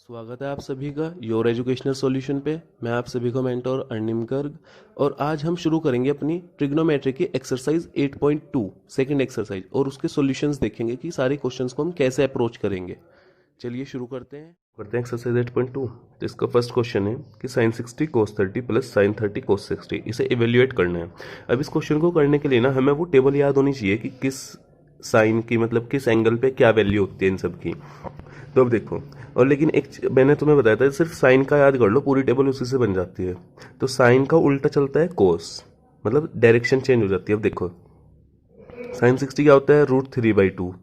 स्वागत है आप सभी का योर एजुकेशनल सॉल्यूशन पे। मैं आप सभी को मेंटोर अर्निम गर्ग और आज हम शुरू करेंगे अपनी ट्रिग्नोमेट्री की एक्सरसाइज 8.2 सेकंड एक्सरसाइज और उसके सॉल्यूशंस देखेंगे कि सारे क्वेश्चंस को हम कैसे अप्रोच करेंगे। चलिए शुरू करते हैं एक्सरसाइज 8.2। तो इसका फर्स्ट क्वेश्चन है कि साइन 60 कोस 30 प्लस साइन 30 कोस 60, इसे इवेल्युएट करना है। अब इस क्वेश्चन को करने के लिए ना हमें वो टेबल याद होनी चाहिए कि किस साइन की मतलब किस एंगल पे क्या वैल्यू होती है इन सब की। तो अब देखो, और लेकिन एक मैंने तुम्हें बताया था सिर्फ साइन का याद कर लो, पूरी टेबल उसी से बन जाती है। तो साइन का उल्टा चलता है कोस, मतलब डायरेक्शन चेंज हो जाती है। अब देखो साइन 60 क्या होता है √3/2,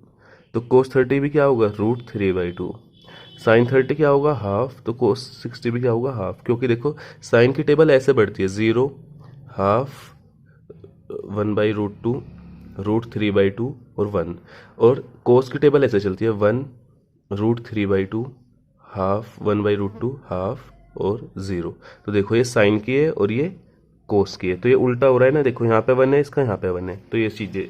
तो कोस 30 भी क्या होगा √3/2। साइन 30 क्या होगा हाफ, तो कोस 60 भी क्या होगा हाफ। क्योंकि देखो साइन की टेबल ऐसे बढ़ती है 0, हाफ, 1/√2, √3/2 और 1। और कोस की टेबल ऐसे चलती है 1, √3/2, हाफ, 1/√2, हाफ और 0। तो देखो ये साइन की है और ये कोस की है, तो ये उल्टा हो रहा है ना। देखो यहाँ पे 1 है, इसका यहाँ पे 1 है, तो ये चीजें।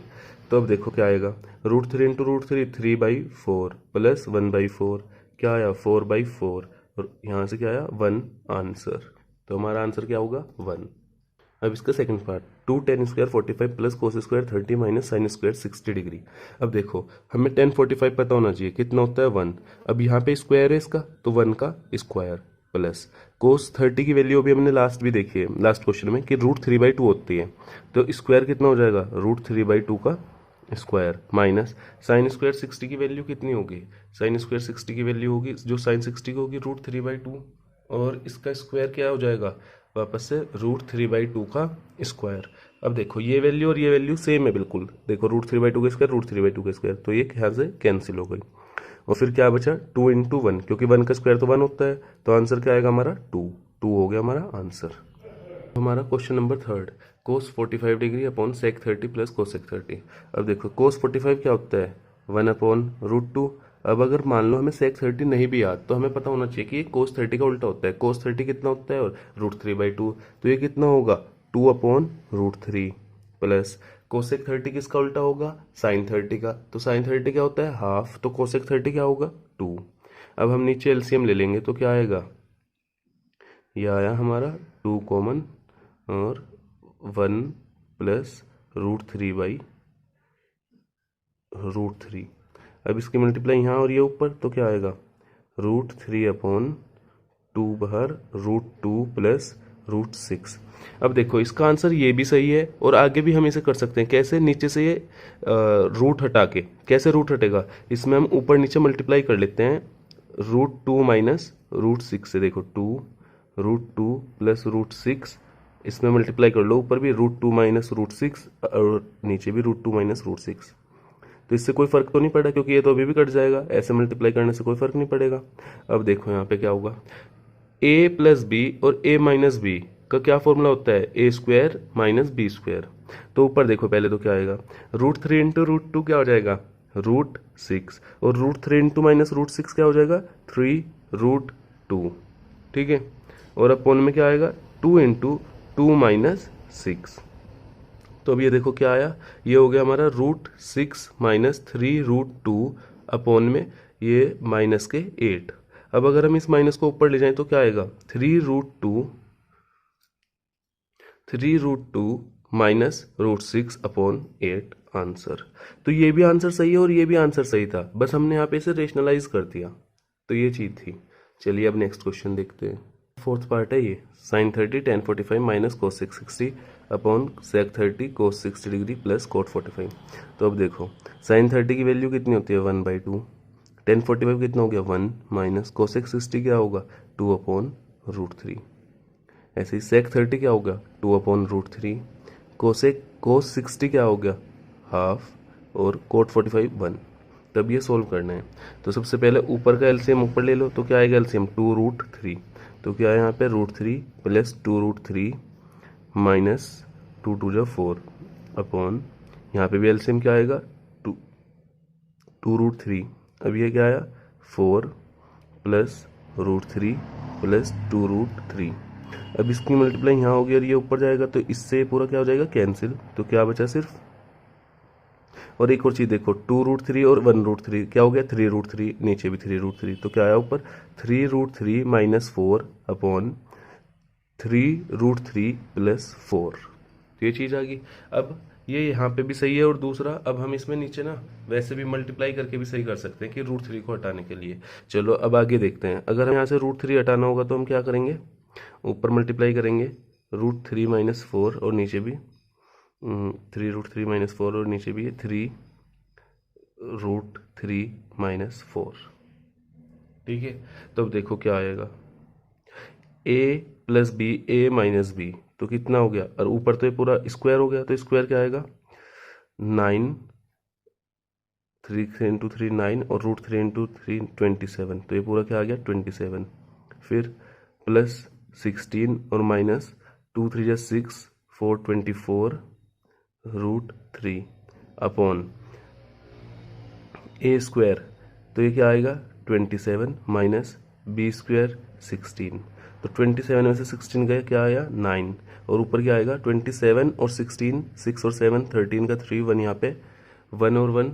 तो अब देखो क्या आएगा, √3 इंटू √3 3/4 प्लस 1/4 क्या आया 4/4 और यहाँ से क्या आया 1 आंसर। तो हमारा आंसर क्या होगा 1। अब इसका second part, 2 tan square 45 plus cos square 30 minus sine square 60 degree. अब देखो हमें tan 45 पता होना चाहिए कितना होता है 1। अब यहाँ पे स्क्वायर है इसका, तो 1 का स्क्वायर प्लस कोस 30 की वैल्यू अभी हमने लास्ट भी देखी है लास्ट क्वेश्चन में कि √3/2 होती है, तो स्क्वायर कितना हो जाएगा √3/2 का स्क्वायर माइनस साइन स्क्वायर 60 की वैल्यू कितनी होगी, साइन स्क्वायर 60 की वैल्यू होगी जो साइन 60 की होगी √3/2 और इसका स्क्वायर क्या हो जाएगा वापस से √3/2 का स्क्वायर। अब देखो ये वैल्यू और ये वैल्यू सेम है बिल्कुल, देखो √3/2 का स्क्वायर √3/2 का स्क्वायर, तो ये यहाँ से कैंसिल हो गई। और फिर क्या बचा 2 इंटू 1, क्योंकि 1 का स्क्वायर तो 1 होता है, तो आंसर क्या आएगा हमारा 2। 2 हो गया हमारा आंसर। हमारा question number third, cos 45 degree upon sec 30 plus cosec 30। अब देखो कोस 45 क्या होता है 1/√2। अब अगर मान लो हमें सेक 30 नहीं भी याद, तो हमें पता होना चाहिए कि ये कोस 30 का उल्टा होता है। कोस 30 कितना होता है और √3/2, तो ये कितना होगा 2/√3 प्लस कोसेक 30 किसका उल्टा होगा साइन 30 का, तो साइन 30 क्या होता है हाफ, तो कोसेक 30 क्या होगा 2। अब हम नीचे एलसीएम ले लेंगे तो क्या आएगा, ये आया हमारा 2 कॉमन और 1 प्लस √3/√3। अब इसकी मल्टीप्लाई यहाँ और ये ऊपर, तो क्या आएगा √3/2 बाहर √2 प्लस √6। अब देखो इसका आंसर ये भी सही है और आगे भी हम इसे कर सकते हैं। कैसे, नीचे से ये रूट हटा के, कैसे रूट हटेगा, इसमें हम ऊपर नीचे मल्टीप्लाई कर लेते हैं √2 माइनस √6 से। देखो 2 प्लस √6, इसमें मल्टीप्लाई कर लो, ऊपर भी √2 माइनस √6 और नीचे भी √2 माइनस √6। तो इससे कोई फर्क तो नहीं पड़ा क्योंकि ये तो अभी भी कट जाएगा, ऐसे मल्टीप्लाई करने से कोई फर्क नहीं पड़ेगा। अब देखो यहाँ पे क्या होगा, a प्लस बी और a माइनस बी का क्या फॉर्मूला होता है a² माइनस b²। तो ऊपर देखो पहले तो क्या आएगा √3 इंटू √2 क्या हो जाएगा √6 और √3 इंटू माइनस √6 क्या हो जाएगा 3√2, ठीक है। और अपोन में क्या आएगा 2 इंटू 2 माइनस 6। तो अब ये देखो क्या आया, ये हो गया हमारा √6 माइनस 3√2 अपोन में ये माइनस के 8। अब अगर हम इस माइनस को ऊपर ले जाएं तो क्या आएगा 3√2 माइनस √6 अपॉन 8 आंसर। तो ये भी आंसर सही है और ये भी आंसर सही था, बस हमने यहाँ पे इसे रेशनलाइज कर दिया, तो ये चीज़ थी। चलिए अब नेक्स्ट क्वेश्चन देखते हैं। फोर्थ पार्ट है ये, sine 30 tan 45 minus cosec 60 upon sec 30 cos 60 degree plus cot 45। तो अब देखो साइन 30 की वैल्यू कितनी होती है 1/2, tan 45 कितना हो गया 1 माइनस कोसेक 60 क्या होगा 2/√3। ऐसे ही सेक 30 क्या होगा 2/√3, कोस 60 क्या हो गया हाफ और कोट 45 1। तब ये सोल्व करना है। तो सबसे पहले ऊपर का एलसीएम ऊपर ले लो, तो क्या आएगा एलसीएम 2√3, तो क्या है यहाँ पे √3 प्लस 2√3 माइनस 2 2 जा 4 अपॉन यहाँ पे भी एलसीएम क्या आएगा 2√3। अब ये क्या आया 4 प्लस √3 प्लस 2√3। अब इसकी मल्टीप्लाई यहाँ होगी और ये ऊपर जाएगा, तो इससे पूरा क्या हो जाएगा कैंसिल, तो क्या बचा सिर्फ और एक और चीज़ देखो, 2√3 और 1√3 क्या हो गया, 3√3, नीचे भी 3√3, तो क्या आया ऊपर 3√3 माइनस 4 अपॉन 3√3 प्लस 4। तो ये चीज़ आ गई। अब ये यहाँ पे भी सही है, और दूसरा अब हम इसमें नीचे ना वैसे भी मल्टीप्लाई करके भी सही कर सकते हैं कि √3 को हटाने के लिए। चलो अब आगे देखते हैं। अगर हम यहाँ से √3 हटाना होगा तो हम क्या करेंगे, ऊपर मल्टीप्लाई करेंगे √3 माइनस 4 और नीचे भी 3√3 माइनस 4 और नीचे भी 3√3 माइनस 4। ठीक है, तो अब देखो क्या आएगा, a plus b, a minus b, तो कितना हो गया, और ऊपर तो ये पूरा स्क्वायर हो गया, तो स्क्वायर क्या आएगा 9, 3 इंटू 3 9 और √3 इंटू 3 27, तो ये पूरा क्या आ गया 27। फिर प्लस 16 और माइनस 2 3 जा 6 4 24 √3 अपॉन ए स्क्वायर, तो ये क्या आएगा 27 माइनस बी स्क्वायर 16, तो 27 में से 16 गया, क्या आया 9, और ऊपर क्या आएगा 27 और 16, 6 और 7 13 का 3 1 यहाँ पे 1 और 1,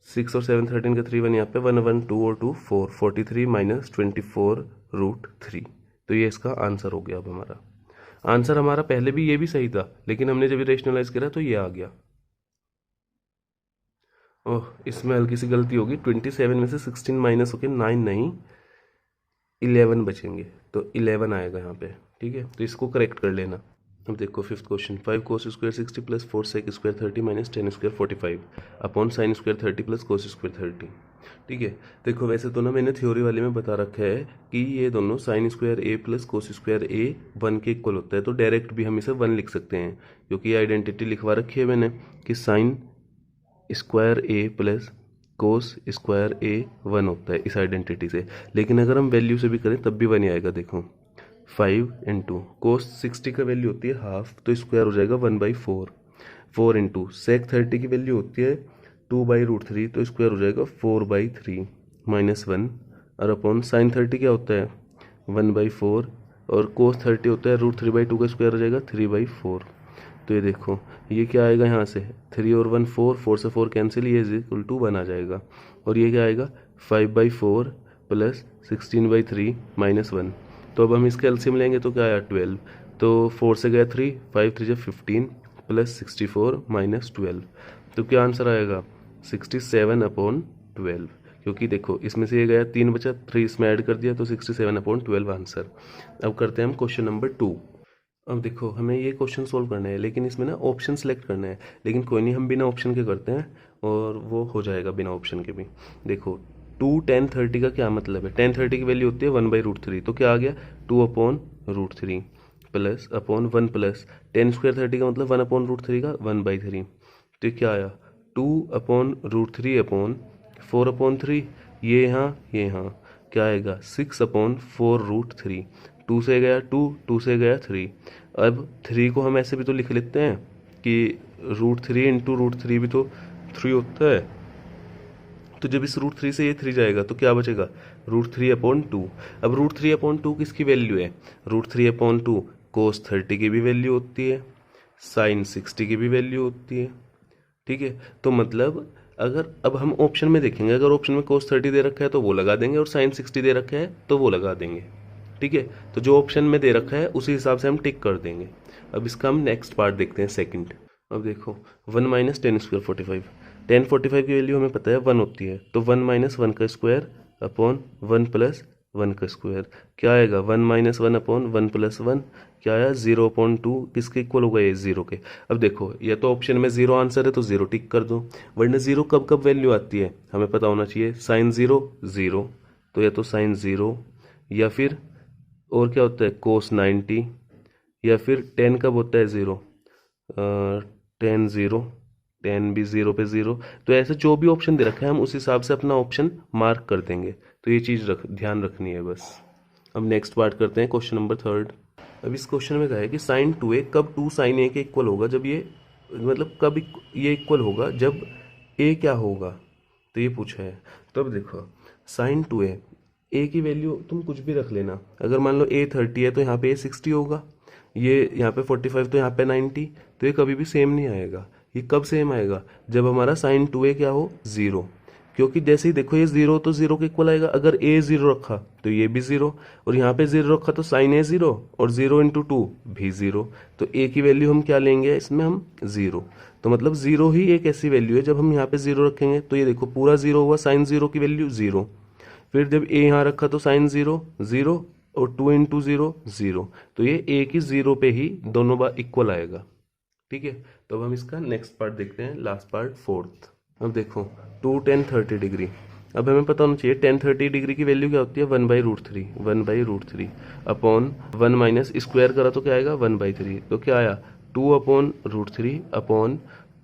6 और 7 13 का 3 1 यहाँ पे 1 1 2 और 2 4 43 माइनस 24√3। तो ये इसका आंसर हो गया। अब हमारा आंसर हमारा पहले भी ये भी सही था, लेकिन हमने जब रेशनलाइज करा तो ये आ गया। ओह, इसमें हल्की सी गलती होगी, 27 में से 16 माइनस होके 9 नहीं 11 बचेंगे, तो 11 आएगा यहाँ पे। ठीक है, तो इसको करेक्ट कर लेना। अब देखो fifth question, 5 cos square 60 plus 4 sec square 30 minus 10 square 45 upon sine square 30 plus cos square 30। ठीक है, देखो वैसे तो ना मैंने थ्योरी वाले में बता रखा है कि ये दोनों साइन स्क्वायर ए प्लस कोस स्क्वायर ए 1 के इक्वल होता है, तो डायरेक्ट भी हम इसे 1 लिख सकते हैं, क्योंकि ये आइडेंटिटी लिखवा रखी है मैंने कि साइन स्क्वायर ए प्लस कोस स्क्वायर ए 1 होता है इस आइडेंटिटी से। लेकिन अगर हम वैल्यू से भी करें तब भी 1 ही आएगा। देखो 5 इंटू कोस 60 का वैल्यू होती है हाफ, तो स्क्वायर हो जाएगा 1/4। 4 इंटू सेक 30 की वैल्यू होती है 2/√3, तो स्क्वायर हो जाएगा 4/3 माइनस 1, और अपॉन साइन 30 क्या होता है 1/4, और कोस 30 होता है √3/2 का स्क्वायर हो जाएगा 3/4। तो ये देखो ये क्या आएगा यहाँ से 3 और 1 4, 4 से 4 कैंसिल, ये इज इक्वल टू 1 आ जाएगा, और ये क्या आएगा 5/4 प्लस 16/3 माइनस 1। तो अब हम इसका एलसीएम लेंगे तो क्या आया 12, तो 4 से गया 3, 5 3 जा 15 प्लस 64 माइनस 12, तो क्या आंसर आएगा 67/12, क्योंकि देखो इसमें से ये गया 3 बचा, 3 इसमें ऐड कर दिया, तो 67/12 आंसर। अब करते हैं हम क्वेश्चन नंबर 2। अब देखो हमें ये क्वेश्चन सोल्व करना है, लेकिन इसमें ना ऑप्शन सेलेक्ट करना है, लेकिन कोई नहीं, हम बिना ऑप्शन के करते हैं और वो हो जाएगा बिना ऑप्शन के भी। देखो 2 10 30 का क्या मतलब है, 10 30 की वैल्यू होती है 1/√3, तो क्या आ गया 2/√3 प्लस अपॉन 1 प्लस 10 स्क्वायर 30 का मतलब 1/√3 का 1/3, तो क्या आया 2/√3 अपॉन 4/3, ये यहाँ क्या आएगा 6/4√3, 2 से गया 2, 2 से गया 3। अब 3 को हम ऐसे भी तो लिख लेते हैं कि √3 इंटू √3 भी तो 3 होता है, तो जब इस √3 से ये 3 जाएगा तो क्या बचेगा √3/2। अब √3/2 किसकी वैल्यू है, √3/2 कोस 30 की भी वैल्यू होती है, साइन 60 की भी वैल्यू होती है। ठीक है, तो मतलब अगर अब हम ऑप्शन में देखेंगे, अगर ऑप्शन में कोस 30 दे रखा है तो वो लगा देंगे, और साइन 60 दे रखा है तो वो लगा देंगे। ठीक है, तो जो ऑप्शन में दे रखा है उसी हिसाब से हम टिक कर देंगे। अब इसका हम नेक्स्ट पार्ट देखते हैं, सेकंड। अब देखो 1 माइनस 10 स्क्वायर 45, 10 45 की वैल्यू हमें पता है 1 होती है, तो 1 माइनस 1 का स्क्वायर अपॉन 1 प्लस 1 का स्क्वायर, क्या आएगा 1 माइनस 1 अपॉन 1 प्लस 1, क्या आया 0/2, किसके इक्वल होगा ये 0 के। अब देखो या तो ऑप्शन में 0 आंसर है तो 0 टिक कर दो, वरना 0 कब कब वैल्यू आती है हमें पता होना चाहिए, साइन 0 0, तो या तो साइन 0, या फिर और क्या होता है कोस 90, या फिर 10 कब होता है 0, 10 0, 10 भी 0 पे 0, तो ऐसे जो भी ऑप्शन दे रखा है हम उस हिसाब से अपना ऑप्शन मार्क कर देंगे। तो ये चीज़ ध्यान रखनी है बस। अब नेक्स्ट पार्ट करते हैं, क्वेश्चन नंबर 3। अब इस क्वेश्चन में कहा है कि साइन 2a कब 2 साइन a के इक्वल होगा, जब ये मतलब कब ये इक्वल होगा जब a क्या होगा, तो ये पूछा है। तो अब देखो साइन 2a, a की वैल्यू तुम कुछ भी रख लेना, अगर मान लो a 30 है तो यहाँ पे a 60 होगा, ये यहाँ पे 45 तो यहाँ पे 90, तो ये कभी भी सेम नहीं आएगा, ये कब सेम आएगा, जब हमारा साइन 2a क्या हो, 0। क्योंकि जैसे ही देखो ये 0 तो 0 के इक्वल आएगा, अगर a 0 रखा तो ये भी 0, और यहाँ पे 0 रखा तो साइन a 0, और 0 इंटू 2 भी 0। तो a की वैल्यू हम क्या लेंगे इसमें, हम 0। तो मतलब 0 ही एक ऐसी वैल्यू है जब हम यहाँ पे 0 रखेंगे तो ये देखो पूरा 0 हुआ, साइन 0 की वैल्यू 0। फिर जब a यहाँ रखा तो साइन 0 0, और 2 इंटू 0 0। तो ये a की 0 पे ही दोनों बार इक्वल आएगा। ठीक है, तो अब हम इसका नेक्स्ट पार्ट देखते हैं, लास्ट पार्ट, फोर्थ। अब देखो 2 tan 30 डिग्री। अब हमें पता होना चाहिए tan 30 डिग्री की वैल्यू क्या होती है, 1/√3, 1/√3 अपॉन 1 माइनस स्क्वायर करा तो क्या आएगा, 1/3। तो क्या आया, 2/√3 अपॉन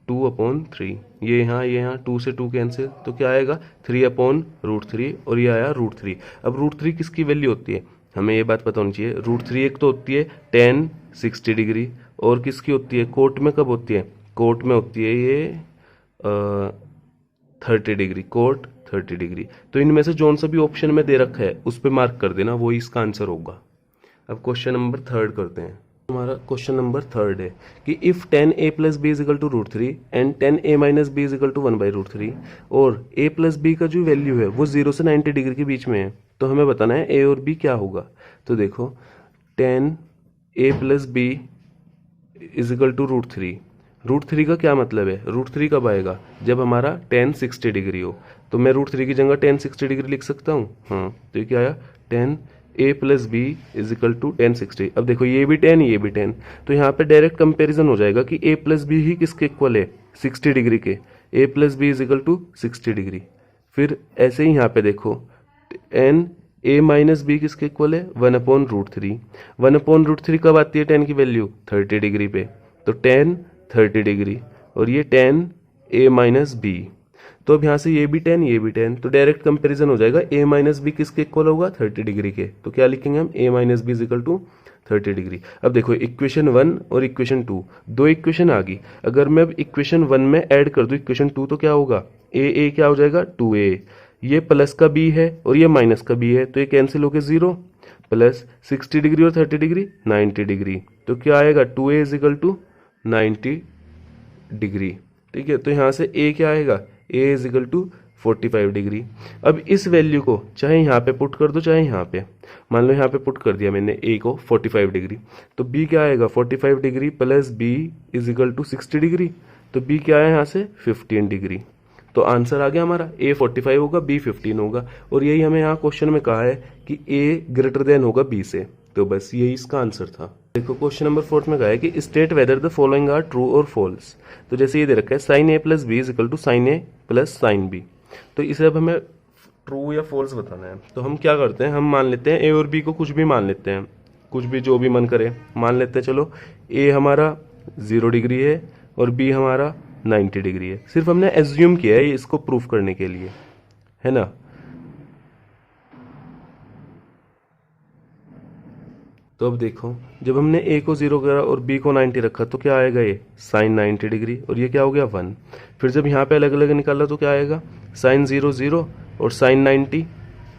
2/3। ये यहाँ 2 से 2 कैंसिल, तो क्या आएगा 3/√3, और ये आया √3। अब √3 किसकी वैल्यू होती है, हमें ये बात पता होनी चाहिए। √3 एक तो होती है tan 60 डिग्री, और किसकी होती है, कोट में कब होती है, कोट में होती है ये 30 डिग्री, कोट 30 डिग्री। तो इनमें से जोन सा भी ऑप्शन में दे रखा है उस पर मार्क कर देना, वही इसका आंसर होगा। अब क्वेश्चन नंबर 3 करते हैं। हमारा क्वेश्चन नंबर 3 है कि if tan a plus b is equal to √3 and tan a minus b is equal to 1/√3, और a प्लस बी का जो वैल्यू है वो 0 से 90 डिग्री के बीच में है, तो हमें बताना है a और b क्या होगा। तो देखो tan a plus b is equal to √3। √3 का क्या मतलब है, √3 कब आएगा, जब हमारा tan 60 डिग्री हो। तो मैं √3 की जगह tan 60 डिग्री लिख सकता हूँ, हाँ। तो ये क्या आया, tan a plus b is equal to tan 60। अब देखो ये भी tan, ये भी tan, तो यहाँ पे डायरेक्ट कंपेरिजन हो जाएगा कि a प्लस बी ही किसके इक्वल है, 60 डिग्री के। a plus b is equal to 60 degree. फिर ऐसे ही यहाँ पे देखो tan a माइनस बी किसके इक्वल है, 1/√3। 1/√3 कब आती है tan की वैल्यू, 30 डिग्री पे। तो tan 30 डिग्री, और ये tan a माइनस बी। तो अब यहाँ से ये भी tan, ये भी tan, तो डायरेक्ट कंपैरिजन हो जाएगा, a माइनस बी किसके इक्वल होगा, 30 डिग्री के। तो क्या लिखेंगे हम, a minus b is equal to 30 degree. अब देखो इक्वेशन 1 और इक्वेशन 2, दो इक्वेशन आ गई। अगर मैं अब इक्वेशन 1 में ऐड कर दूं इक्वेशन 2 तो क्या होगा, a क्या हो जाएगा, 2a। ये प्लस का b है और ये माइनस का b है, तो ये कैंसिल होकर 0, प्लस 60 डिग्री और 30 डिग्री 90 डिग्री। तो क्या आएगा, 2a is equal to 90 degree. ठीक है, तो यहाँ से a क्या आएगा, a is equal to 45 degree. अब इस वैल्यू को चाहे यहाँ पे पुट कर दो चाहे यहाँ पे, मान लो यहाँ पे पुट कर दिया मैंने a को 45 डिग्री, तो b क्या आएगा, 45 degree plus b is equal to 60 degree. तो b क्या आया यहाँ से, 15 डिग्री। तो आंसर आ गया हमारा, a 45 होगा, b 15 होगा। और यही हमें यहाँ क्वेश्चन में कहा है कि a ग्रेटर देन होगा b से, तो बस यही इसका आंसर था। देखो क्वेश्चन नंबर 4 में कहा है कि state whether the following are true और फॉल्स। तो जैसे ये दे रखा है sine a plus b is equal to sine a plus sine b, तो इसे अब हमें ट्रू या फॉल्स बताना है। तो हम क्या करते हैं, हम मान लेते हैं a और b को कुछ भी मान लेते हैं, कुछ भी जो भी मन करे मान लेते हैं। चलो a हमारा 0 डिग्री है और b हमारा 90 डिग्री है, सिर्फ हमने एज्यूम किया है इसको प्रूफ करने के लिए, है ना। तो अब देखो जब हमने a को 0 करा और b को 90 रखा तो क्या आएगा, ये साइन 90 डिग्री, और ये क्या हो गया 1। फिर जब यहाँ पे अलग अलग निकाला तो क्या आएगा, साइन 0 0 और साइन 90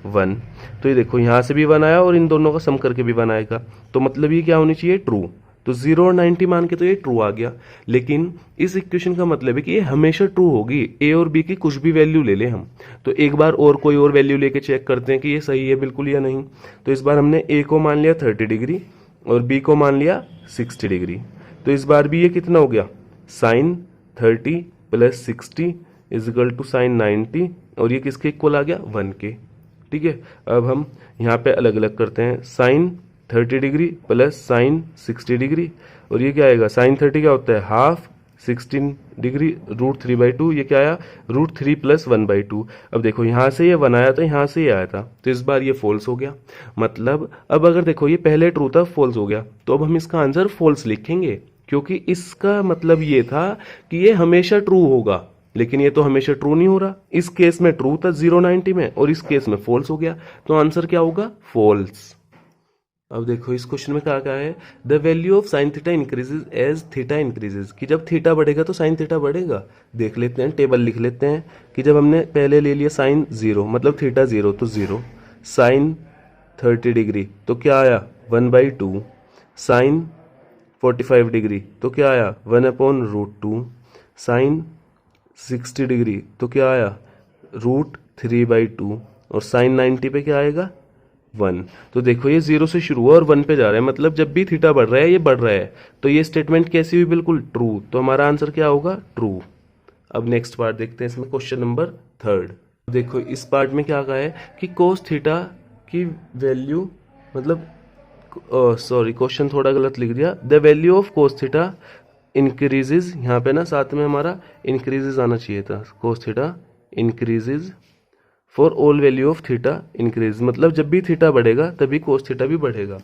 1। तो ये देखो यहाँ से भी 1 आया और इन दोनों का सम करके भी 1 आएगा, तो मतलब ये क्या होनी चाहिए, ट्रू। तो 0 और 90 मान के तो ये ट्रू आ गया। लेकिन इस इक्वेशन का मतलब है कि ये हमेशा ट्रू होगी, a और b की कुछ भी वैल्यू ले ले हम। तो एक बार और कोई और वैल्यू लेके चेक करते हैं कि ये सही है बिल्कुल या नहीं। तो इस बार हमने a को मान लिया 30 डिग्री और b को मान लिया 60 डिग्री। तो इस बार भी ये कितना हो गया, sine 30 plus 60 is equal to sine 90, और ये किसके इक्वल आ गया, 1 के। ठीक है, अब हम यहाँ पे अलग अलग करते हैं, sine 30 degree plus sine 60 degree, और ये क्या आएगा, साइन 30 क्या होता है, हाफ 16 डिग्री √3/2, ये क्या आया, √3 प्लस 1/2। अब देखो यहाँ से ये 1 आया था, यहाँ से ये आया था, तो इस बार ये फॉल्स हो गया। मतलब अब अगर देखो ये पहले ट्रू था, फॉल्स हो गया, तो अब हम इसका आंसर फॉल्स लिखेंगे, क्योंकि इसका मतलब ये था कि ये हमेशा ट्रू होगा, लेकिन ये तो हमेशा ट्रू नहीं हो रहा। इस केस में ट्रू था 0 90 में, और इस केस में फॉल्स हो गया, तो आंसर क्या होगा, फॉल्स। अब देखो इस क्वेश्चन में क्या है, the value of sine theta increases as theta increases, कि जब थीटा बढ़ेगा तो साइन थीटा बढ़ेगा। देख लेते हैं, टेबल लिख लेते हैं कि जब हमने पहले ले लिया साइन 0 मतलब थीटा 0 तो 0, साइन 30 डिग्री तो क्या आया 1/2, साइन 45 डिग्री तो क्या आया 1/√2, साइन 60 डिग्री तो क्या आया √3/2 और साइन 90 पे क्या आएगा 1। तो देखो ये 0 से शुरू हुआ और 1 पे जा रहा है, मतलब जब भी थीटा बढ़ रहा है ये बढ़ रहा है, तो ये स्टेटमेंट कैसी हुई, बिल्कुल ट्रू। तो हमारा आंसर क्या होगा, ट्रू। अब नेक्स्ट पार्ट देखते हैं, इसमें क्वेश्चन नंबर 3। देखो इस पार्ट में क्या कहा है कि कोस थीटा की वैल्यू, मतलब सॉरी क्वेश्चन थोड़ा गलत लिख दिया, the value of cos theta increases, यहाँ पे ना साथ में हमारा इंक्रीजेज आना चाहिए था, cos theta increases for all value of theta increase, मतलब जब भी थीटा बढ़ेगा तभी कोस थीटा भी बढ़ेगा।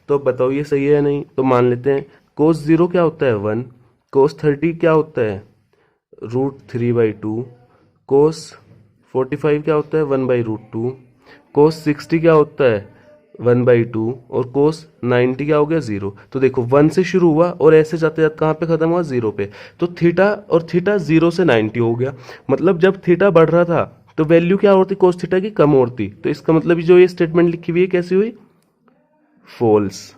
तो अब बताओ ये सही है या नहीं। तो मान लेते हैं कोस 0 क्या होता है 1, कोस 30 क्या होता है √3/2, कोस 45 क्या होता है 1/√2, कोस 60 क्या होता है 1/2 और कोस 90 क्या हो गया 0। तो देखो 1 से शुरू हुआ और ऐसे जाते जाते कहाँ पे खत्म हुआ 0 पे। तो थीटा और थीटा 0 से 90 हो गया, मतलब जब थीटा बढ़ रहा था तो वैल्यू क्या होती कोस थीटा की कम होती। तो इसका मतलब जो ये स्टेटमेंट लिखी हुई है कैसी हुई, फॉल्स।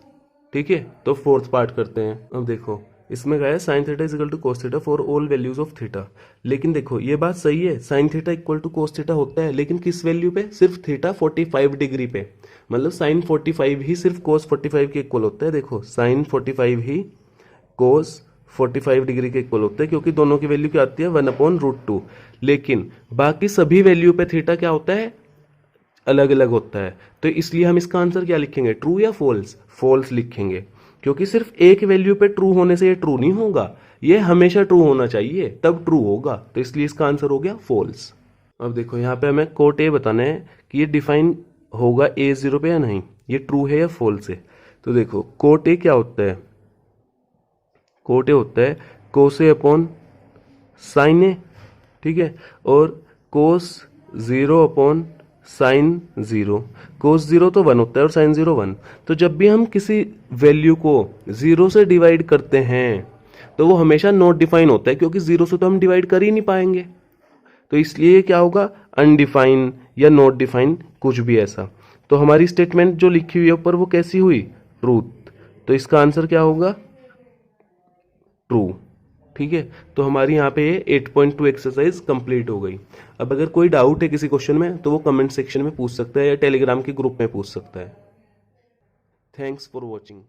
ठीक है, तो फोर्थ पार्ट करते हैं। अब देखो इसमें क्या है sine theta is equal to cos theta for all values of theta. लेकिन देखो ये बात सही है, sine theta equal to cos theta होता है, लेकिन किस वैल्यू पे, सिर्फ थीटा 45 डिग्री पे, मतलब साइन 45 ही सिर्फ कोस 45 के इक्वल होता है। देखो साइन 45 ही कोस 45 डिग्री के इक्वल होता है, क्योंकि दोनों की वैल्यू क्या आती है 1/√2। लेकिन बाकी सभी वैल्यू पे थीटा क्या होता है, अलग अलग होता है। तो इसलिए हम इसका आंसर क्या लिखेंगे, ट्रू या फॉल्स, फॉल्स लिखेंगे, क्योंकि सिर्फ एक वैल्यू पे ट्रू होने से ये ट्रू नहीं होगा, ये हमेशा ट्रू होना चाहिए तब ट्रू होगा। तो इसलिए इसका आंसर हो गया फॉल्स। अब देखो यहाँ पे हमें कोट ए बताना है कि ये डिफाइन होगा A0 पे या नहीं, ये ट्रू है या फॉल्स है। तो देखो कोट ए क्या होता है, कोट ए होता है कोस ए अपॉन साइन ए, ठीक है, और कोस 0 अपॉन साइन 0। कोस 0 तो 1 होता है और साइन 0 1। तो जब भी हम किसी वैल्यू को 0 से डिवाइड करते हैं तो वो हमेशा नॉट डिफाइन होता है, क्योंकि 0 से तो हम डिवाइड कर ही नहीं पाएंगे। तो इसलिए क्या होगा, अनडिफाइन या नॉट डिफाइन, कुछ भी ऐसा। तो हमारी स्टेटमेंट जो लिखी हुई है ऊपर वो कैसी हुई, ट्रूथ। तो इसका आंसर क्या होगा, ट्रू। ठीक है, तो हमारी यहाँ पे 8.2 एक्सरसाइज कंप्लीट हो गई। अब अगर कोई डाउट है किसी क्वेश्चन में तो वो कमेंट सेक्शन में पूछ सकता है या टेलीग्राम के ग्रुप में पूछ सकता है। Thanks for watching.